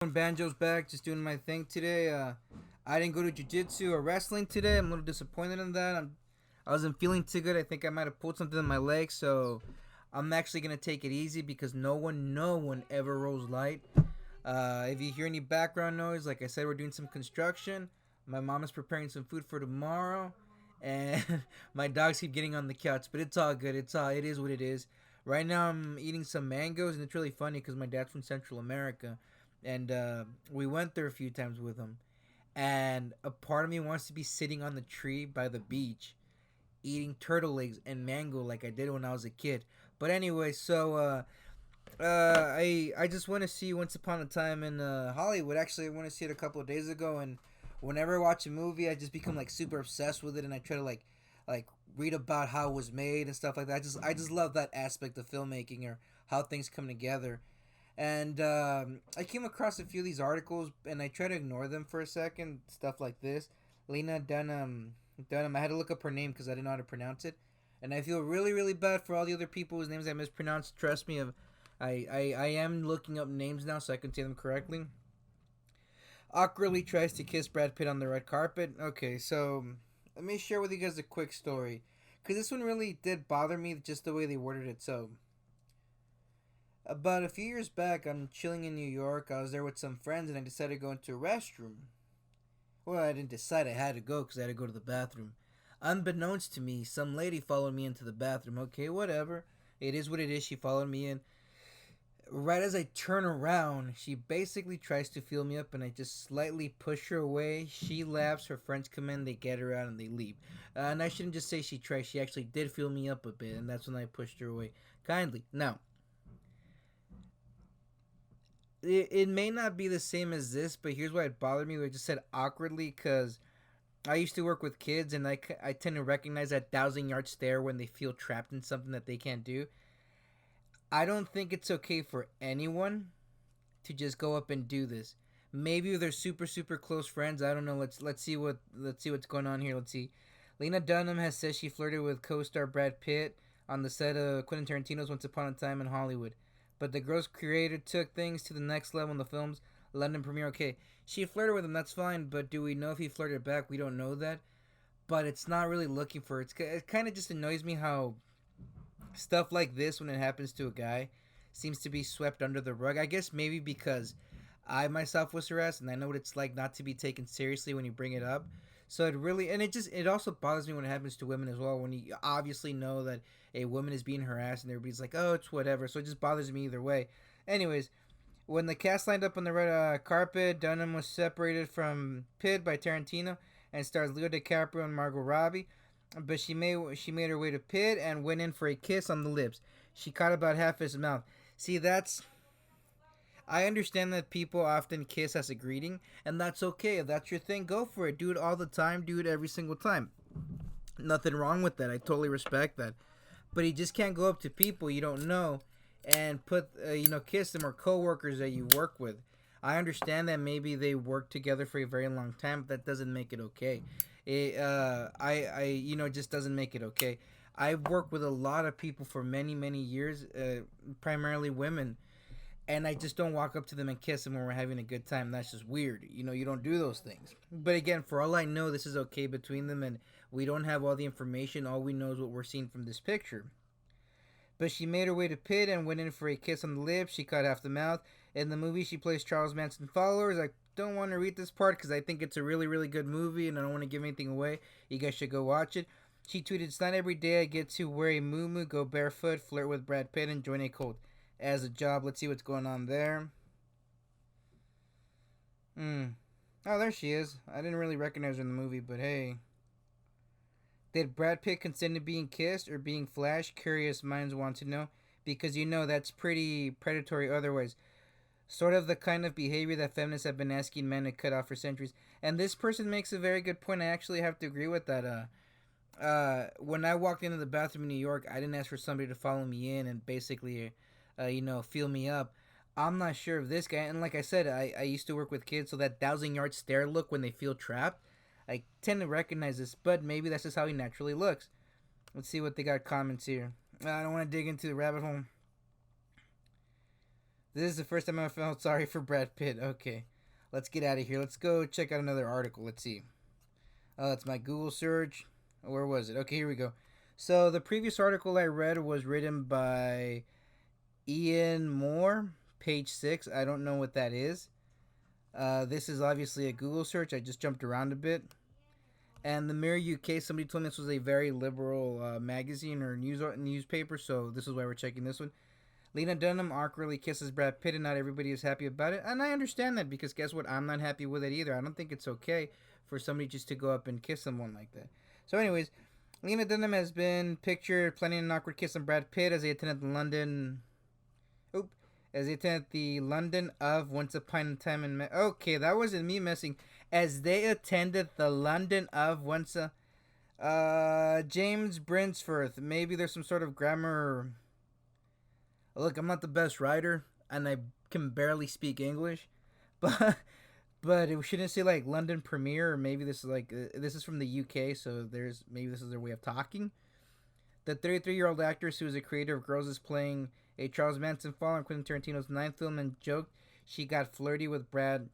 Banjo's back, just doing my thing today. I didn't go to jiu-jitsu or wrestling today. I'm a little disappointed in that. I wasn't feeling too good. I think I might have pulled something in my leg, so I'm actually gonna take it easy because no one ever rolls light. If you hear any background noise, like I said, we're doing some construction. My mom is preparing some food for tomorrow, and my dogs keep getting on the couch. But it's all good. It is what it is. Right now, I'm eating some mangoes, and it's really funny because my dad's from Central America, and we went there a few times with him. And a part of me wants to be sitting on the tree by the beach, eating turtle eggs and mango like I did when I was a kid. But anyway, I just want to see Once Upon a Time in Hollywood. Actually, I want to see it a couple of days ago, and whenever I watch a movie, I just become like super obsessed with it, and I try to like read about how it was made and stuff like that. I just love that aspect of filmmaking or how things come together. And I came across a few of these articles, and I try to ignore them for a second. Stuff like this, Lena Dunham. I had to look up her name because I didn't know how to pronounce it, and I feel really really bad for all the other people whose names I mispronounced. Trust me, I am looking up names now so I can say them correctly. Awkwardly tries to kiss Brad Pitt on the red carpet. Okay, so let me share with you guys a quick story, because this one really did bother me just the way they worded it. So about a few years back, I'm chilling in New York. I was there with some friends, and I decided to go into a restroom. Well, I didn't decide, I had to go because I had to go to the bathroom. Unbeknownst to me, some lady followed me into the bathroom. Okay, whatever. It is what it is. She followed me in. Right as I turn around, she basically tries to feel me up, and I just slightly push her away. She laughs. Her friends come in, they get her out, and they leave. And I shouldn't just say she tried. She actually did feel me up a bit, and that's when I pushed her away kindly. Now, it may not be the same as this, but here's why it bothered me. I just said awkwardly because I used to work with kids, and I tend to recognize that thousand yard stare when they feel trapped in something that they can't do. I don't think it's okay for anyone to just go up and do this. Maybe they're super super close friends. I don't know. Let's see what's going on here. Let's see. Lena Dunham has said she flirted with co-star Brad Pitt on the set of Quentin Tarantino's Once Upon a Time in Hollywood, but the girl's creator took things to the next level in the film's London premiere. Okay, she flirted with him. That's fine, but do we know if he flirted back? We don't know that. But it's not really looking for it. It kind of just annoys me how stuff like this, when it happens to a guy, seems to be swept under the rug. I guess maybe because I myself was harassed, and I know what it's like not to be taken seriously when you bring it up. So it really, and it also bothers me when it happens to women as well, when you obviously know that a woman is being harassed and everybody's like, oh, it's whatever. So it just bothers me either way. Anyways, when the cast lined up on the red carpet, Dunham was separated from Pitt by Tarantino and stars Leo DiCaprio and Margot Robbie. But she made her way to Pitt and went in for a kiss on the lips. She caught about half his mouth. See, that's I understand that people often kiss as a greeting, and that's okay. If that's your thing, go for it. Do it all the time. Do it every single time. Nothing wrong with that. I totally respect that. But you just can't go up to people you don't know and kiss them, or coworkers that you work with. I understand that maybe they work together for a very long time, but that doesn't make it okay. It just doesn't make it okay. I've worked with a lot of people for many, many years, primarily women, and I just don't walk up to them and kiss them when we're having a good time. That's just weird. You don't do those things. But again, for all I know, this is okay between them, and we don't have all the information. All we know is what we're seeing from this picture. But she made her way to Pitt and went in for a kiss on the lips. She cut half the mouth. In the movie, she plays Charles Manson followers. I don't want to read this part because I think it's a really, really good movie, and I don't want to give anything away. You guys should go watch it. She tweeted, "It's not every day I get to wear a muumuu, go barefoot, flirt with Brad Pitt, and join a cult as a job." Let's see what's going on there. Oh, there she is. I didn't really recognize her in the movie, but hey. Did Brad Pitt consent to being kissed or being flashed? Curious minds want to know. Because that's pretty predatory otherwise. Sort of the kind of behavior that feminists have been asking men to cut off for centuries. And this person makes a very good point. I actually have to agree with that. When I walked into the bathroom in New York, I didn't ask for somebody to follow me in and basically, feel me up. I'm not sure of this guy. And like I said, I used to work with kids, so that thousand yard stare look when they feel trapped, I tend to recognize this, but maybe that's just how he naturally looks. Let's see what they got comments here. I don't want to dig into the rabbit hole. This is the first time I felt sorry for Brad Pitt. Okay, let's get out of here. Let's go check out another article. Let's see. It's my Google search. Where was it? Okay, here we go. So the previous article I read was written by Ian Moore, page 6. I don't know what that is. This is obviously a Google search. I just jumped around a bit. And the Mirror UK, somebody told me this was a very liberal magazine or newspaper, so this is why we're checking this one. Lena Dunham awkwardly kisses Brad Pitt, and not everybody is happy about it. And I understand that because guess what? I'm not happy with it either. I don't think it's okay for somebody just to go up and kiss someone like that. So, anyways, Lena Dunham has been pictured planning an awkward kiss on Brad Pitt as they attended the London. Oop. As they attended the London of Once Upon a Time in. Okay, that wasn't me messing. As they attended the London of Once a. James Brinsworth. Maybe there's some sort of grammar. Look, I'm not the best writer, and I can barely speak English, but it shouldn't say like London premiere, or maybe this is like this is from the UK, so there's maybe this is their way of talking. The 33-year-old actress who is a creator of Girls is playing a Charles Manson follower in Quentin Tarantino's ninth film and joked she got flirty with Brad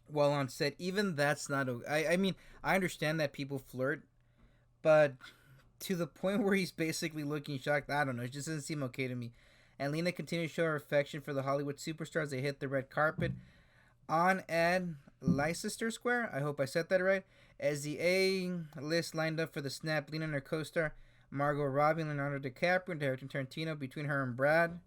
while on set. Even that's not. I mean, I understand that people flirt, but to the point where he's basically looking shocked, I don't know. It just doesn't seem okay to me. And Lena continued to show her affection for the Hollywood superstars. They hit the red carpet on at Leicester Square. I hope I said that right. As the A list lined up for the snap, Lena and her co-star Margot Robbie and Leonardo DiCaprio and director Tarantino between her and Brad.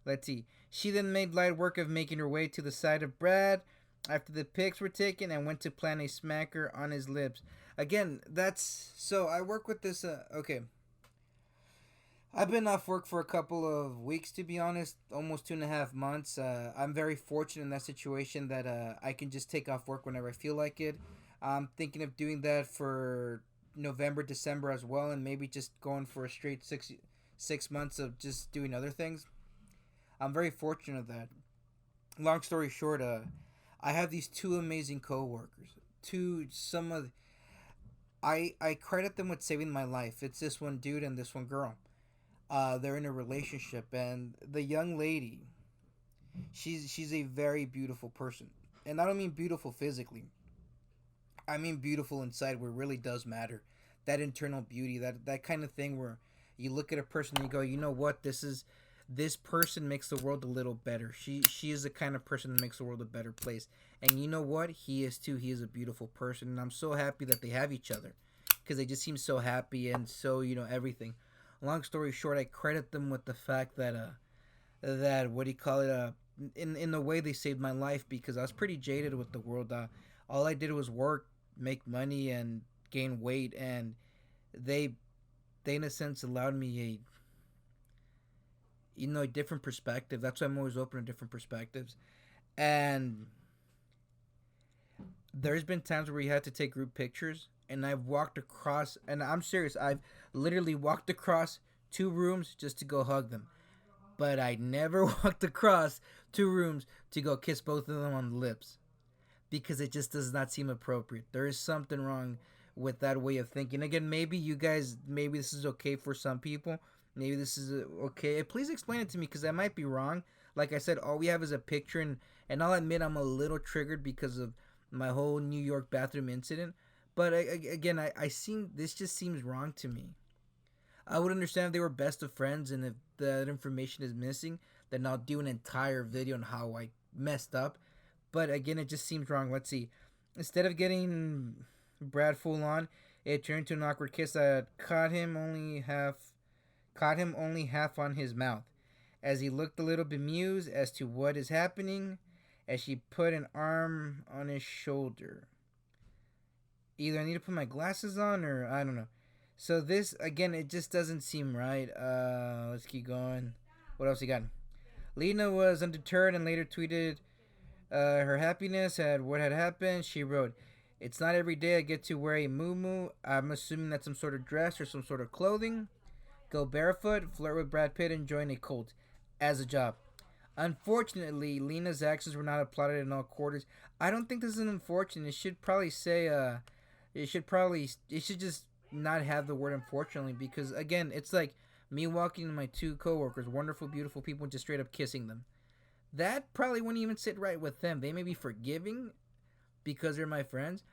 Let's see. She then made light work of making her way to the side of Brad after the pics were taken and went to plant a smacker on his lips. Again, that's so I work with this. Okay. I've been off work for a couple of weeks, to be honest, almost 2.5 months. I'm very fortunate in that situation that I can just take off work whenever I feel like it. I'm thinking of doing that for November, December as well, and maybe just going for a straight six months of just doing other things. I'm very fortunate of that. Long story short, I have these two amazing coworkers. Two some of I credit them with saving my life. It's this one dude and this one girl. They're in a relationship, and the young lady, she's a very beautiful person, and I don't mean beautiful physically. I mean beautiful inside, where it really does matter. That internal beauty, that kind of thing, where you look at a person and you go, you know what, this person makes the world a little better. She is the kind of person that makes the world a better place, and you know what, he is too. He is a beautiful person, and I'm so happy that they have each other, because they just seem so happy and so everything. Long story short, I credit them with the fact that that what do you call it in the way they saved my life, because I was pretty jaded with the world. All I did was work, make money, and gain weight, and they they in a sense allowed me a different perspective. That's why I'm always open to different perspectives. And there's been times where you had to take group pictures, and I've walked across, and I'm serious, I've literally walked across two rooms just to go hug them. But I never walked across two rooms to go kiss both of them on the lips, because it just does not seem appropriate. There is something wrong with that way of thinking. Again, maybe you guys, maybe this is okay for some people. Maybe this is okay. Please explain it to me, because I might be wrong. Like I said, all we have is a picture, and I'll admit I'm a little triggered because of my whole New York bathroom incident. But again, I seem this just seems wrong to me. I would understand if they were best of friends, and if that information is missing, then I'll do an entire video on how I messed up. But again, it just seems wrong. Let's see. Instead of getting Brad full on, it turned to an awkward kiss that caught him only half on his mouth, as he looked a little bemused as to what is happening, as she put an arm on his shoulder. Either I need to put my glasses on, or I don't know. So this again, it just doesn't seem right. Let's keep going. What else you got? Lena was undeterred and later tweeted her happiness at what had happened. She wrote, "It's not every day I get to wear a muumuu. I'm assuming that's some sort of dress or some sort of clothing. Go barefoot, flirt with Brad Pitt, and join a cult as a job." Unfortunately, Lena's actions were not applauded in all quarters. I don't think this is unfortunate. It should probably say, it should just not have the word unfortunately, because again, it's like me walking to my two coworkers, wonderful, beautiful people, just straight up kissing them. that probably wouldn't even sit right with them. They may be forgiving because they're my friends,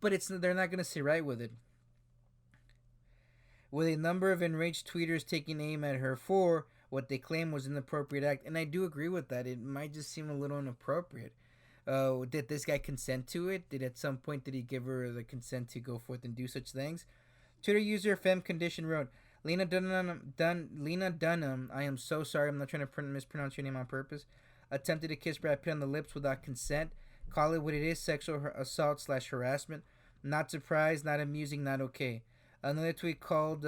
but it's they're not gonna sit right with it. With a number of enraged tweeters taking aim at her for what they claim was an inappropriate act, and I do agree with that. It might just seem a little inappropriate. Did this guy consent to it? Did at some point did he give her the consent to go forth and do such things? Twitter user FemCondition wrote, Lena Dunham, I am so sorry, I'm not trying to mispronounce your name on purpose, attempted to kiss Brad Pitt on the lips without consent. Call it what it is, sexual assault slash harassment. Not surprised, not amusing, not okay. Another tweet called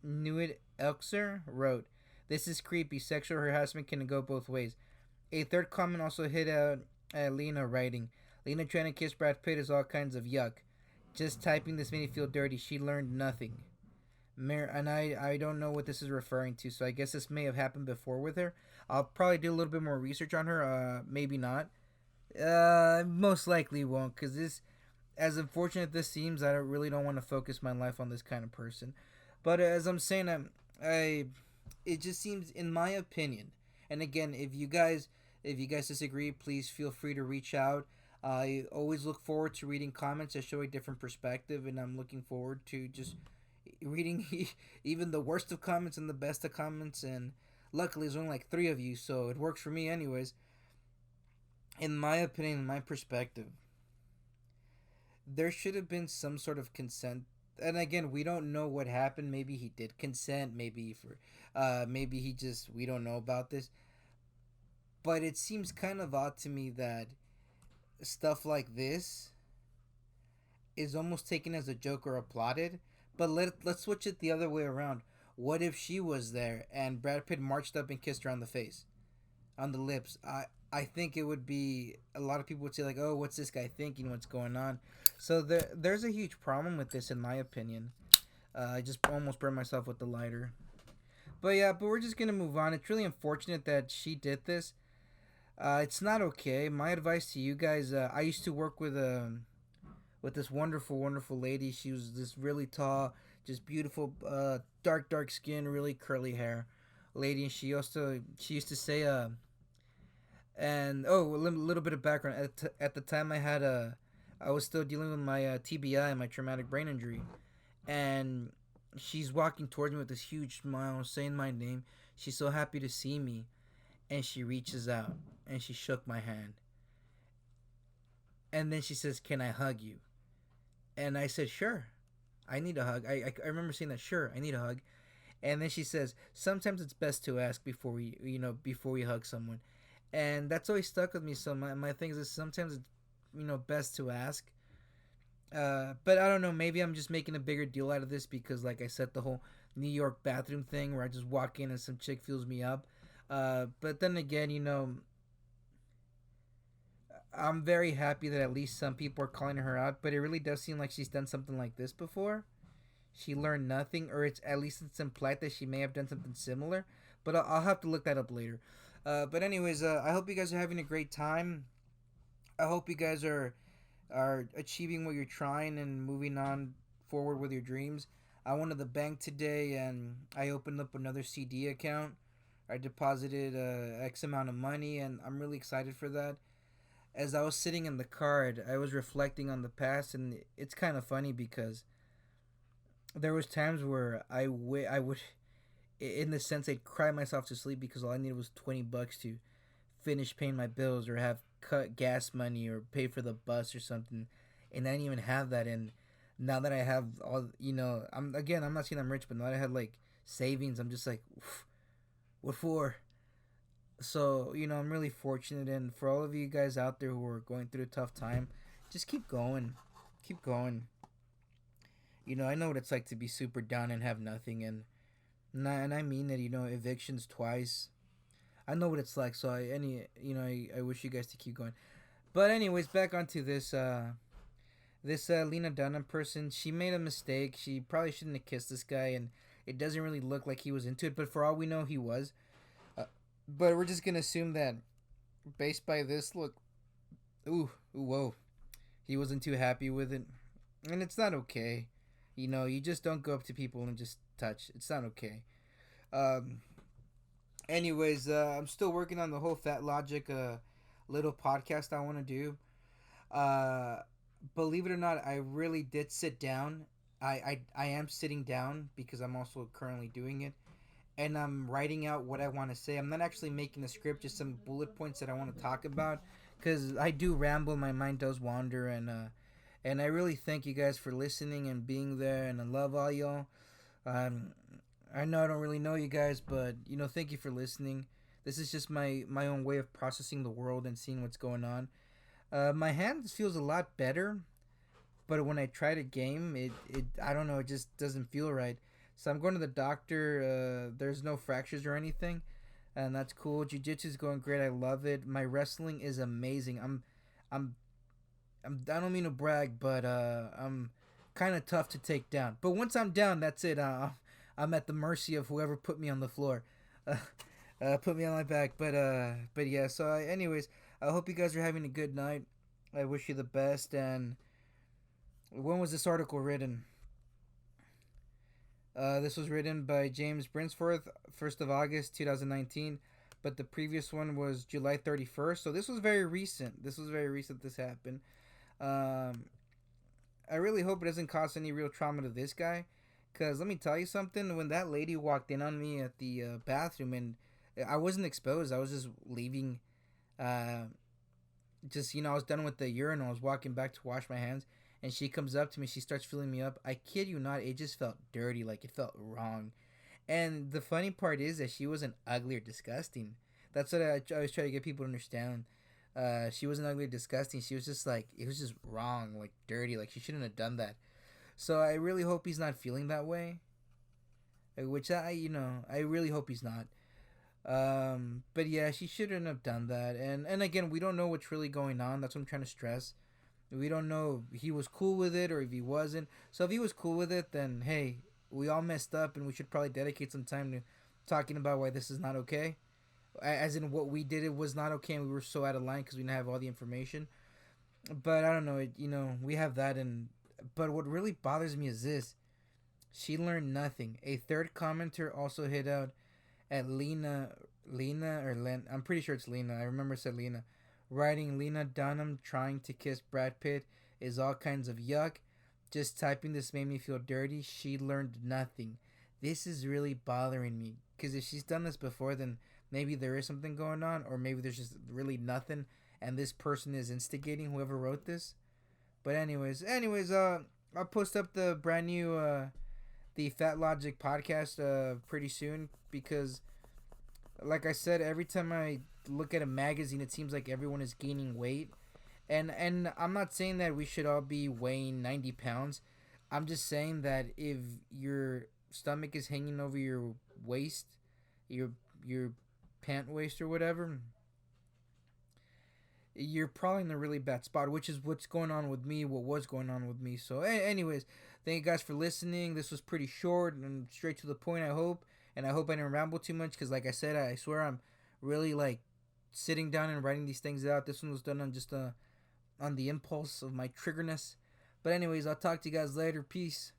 Nuit Elxer wrote, this is creepy, sexual harassment can go both ways. A third comment also hit out at Lena writing, Lena trying to kiss Brad Pitt is all kinds of yuck. Just typing this made me feel dirty. She learned nothing. And I don't know what this is referring to, so I guess this may have happened before with her. I'll probably do a little bit more research on her. Maybe not. Most likely won't, because this, as unfortunate this seems, I really don't want to focus my life on this kind of person. But as I'm saying, it just seems, in my opinion, and again, if you guys disagree, please feel free to reach out. I always look forward to reading comments that show a different perspective, and I'm looking forward to just reading even the worst of comments and the best of comments. And luckily, there's only like three of you, so it works for me, anyways. In my opinion, in my perspective, there should have been some sort of consent. And again, we don't know what happened. Maybe he did consent. Maybe he just, we don't know about this. But it seems kind of odd to me that stuff like this is almost taken as a joke or applauded. But let's switch it the other way around. What if she was there and Brad Pitt marched up and kissed her on the face, on the lips? I think it would be, a lot of people would say like, oh, what's this guy thinking? What's going on? So there's a huge problem with this, in my opinion. I just almost burned myself with the lighter. But yeah, but we're just gonna move on. It's really unfortunate that she did this. It's not okay. My advice to you guys: I used to work with this wonderful, wonderful lady. She was this really tall, just beautiful, dark skin, really curly hair lady. And she used to say, and oh, a little bit of background. At the time, I was still dealing with my TBI, my traumatic brain injury, and she's walking towards me with this huge smile, saying my name. She's so happy to see me, and she reaches out and she shook my hand, and then she says, "Can I hug you?" And I said, "Sure." I need a hug. I remember saying that. Sure, I need a hug. And then she says, "Sometimes it's best to ask before we hug someone." And that's always stuck with me. So my thing is sometimes it's best to ask. But I don't know. Maybe I'm just making a bigger deal out of this because, like I said, the whole New York bathroom thing where I just walk in and some chick fills me up. But then again, I'm very happy that at least some people are calling her out. But it really does seem like she's done something like this before. She learned nothing, or it's implied that she may have done something similar. But I'll have to look that up later. But anyways, I hope you guys are having a great time. I hope you guys are achieving what you're trying and moving on forward with your dreams. I went to the bank today and I opened up another CD account. I deposited X amount of money and I'm really excited for that. As I was sitting in the car, I was reflecting on the past, and it's kind of funny because there was times where I would, in the sense, I'd cry myself to sleep because all I needed was $20 to finish paying my bills or have cut gas money or pay for the bus or something, and I didn't even have that. And now that I have all, I'm not saying I'm rich, but now that I had like savings, I'm just like, what for? So I'm really fortunate, and for all of you guys out there who are going through a tough time, just keep going. I know what it's like to be super down and have nothing, and I mean it. Evictions twice. I know what it's like. So I wish you guys to keep going. But anyways, back onto this Lena Dunham person. She made a mistake. She probably shouldn't have kissed this guy, and it doesn't really look like he was into it. But for all we know, he was. But we're just gonna assume that, based by this look, whoa, he wasn't too happy with it, and it's not okay. You just don't go up to people and just touch. It's not okay. Um, Anyways, I'm still working on the whole Fat Logic little podcast I want to do. Uh, Believe it or not, I really did sit down. I am sitting down because I'm also currently doing it, and I'm writing out what I want to say. I'm not actually making a script, just some bullet points that I want to talk about, because I do ramble, my mind does wander, and I really thank you guys for listening and being there, and I love all y'all. Um, I know I don't really know you guys, but thank you for listening. This is just my own way of processing the world and seeing what's going on. My hand feels a lot better, but when I try to game, it I don't know, it just doesn't feel right. So I'm going to the doctor. There's no fractures or anything, and that's cool. Jiu-jitsu is going great. I love it. My wrestling is amazing. I'm, I don't mean to brag, but I'm kind of tough to take down. But once I'm down, that's it. I'm at the mercy of whoever put me on the floor. Put me on my back. But yeah. So, anyways, I hope you guys are having a good night. I wish you the best. And when was this article written? This was written by James Brinsforth, 1st of August 2019, but the previous one was July 31st. So this was very recent. This happened. Um, I really hope it doesn't cause any real trauma to this guy. Because let me tell you something. When that lady walked in on me at the bathroom, and I wasn't exposed, I was just leaving. Uh, I was done with the urinal. I was walking back to wash my hands, and she comes up to me. She starts filling me up. I kid you not, it just felt dirty. Like, it felt wrong. And the funny part is that she wasn't ugly or disgusting. That's what I always try to get people to understand. She wasn't ugly or disgusting. She was just like, it was just wrong, like dirty. Like, she shouldn't have done that. So I really hope he's not feeling that way. Which I really hope he's not. But yeah, she shouldn't have done that. And again, we don't know what's really going on. That's what I'm trying to stress. We don't know if he was cool with it or if he wasn't. So if he was cool with it, then hey, we all messed up, and we should probably dedicate some time to talking about why this is not okay. As in, what we did, it was not okay, and we were so out of line because we didn't have all the information. But I don't know. We have that, and but what really bothers me is this: she learned nothing. A third commenter also hit out at Lena or Len. I'm pretty sure it's Lena. I remember it said Lena. Writing Lena Dunham trying to kiss Brad Pitt is all kinds of yuck. Just typing this made me feel dirty. She learned nothing. This is really bothering me because if she's done this before, then maybe there is something going on, or maybe there's just really nothing, and this person is instigating whoever wrote this. But anyways, I'll post up the brand new the Fat Logic podcast pretty soon because, like I said, every time I look at a magazine, it seems like everyone is gaining weight, and I'm not saying that we should all be weighing 90 pounds. I'm just saying that if your stomach is hanging over your waist, your your pant waist or whatever, you're probably in a really bad spot, which is what's going on with me, what was going on with me. So, anyways, thank you guys for listening. This was pretty short and straight to the point, I hope. And I hope I didn't ramble too much because, like I said, I swear I'm really like sitting down and writing these things out. This one was done on just on the impulse of my triggerness. But, anyways, I'll talk to you guys later. Peace.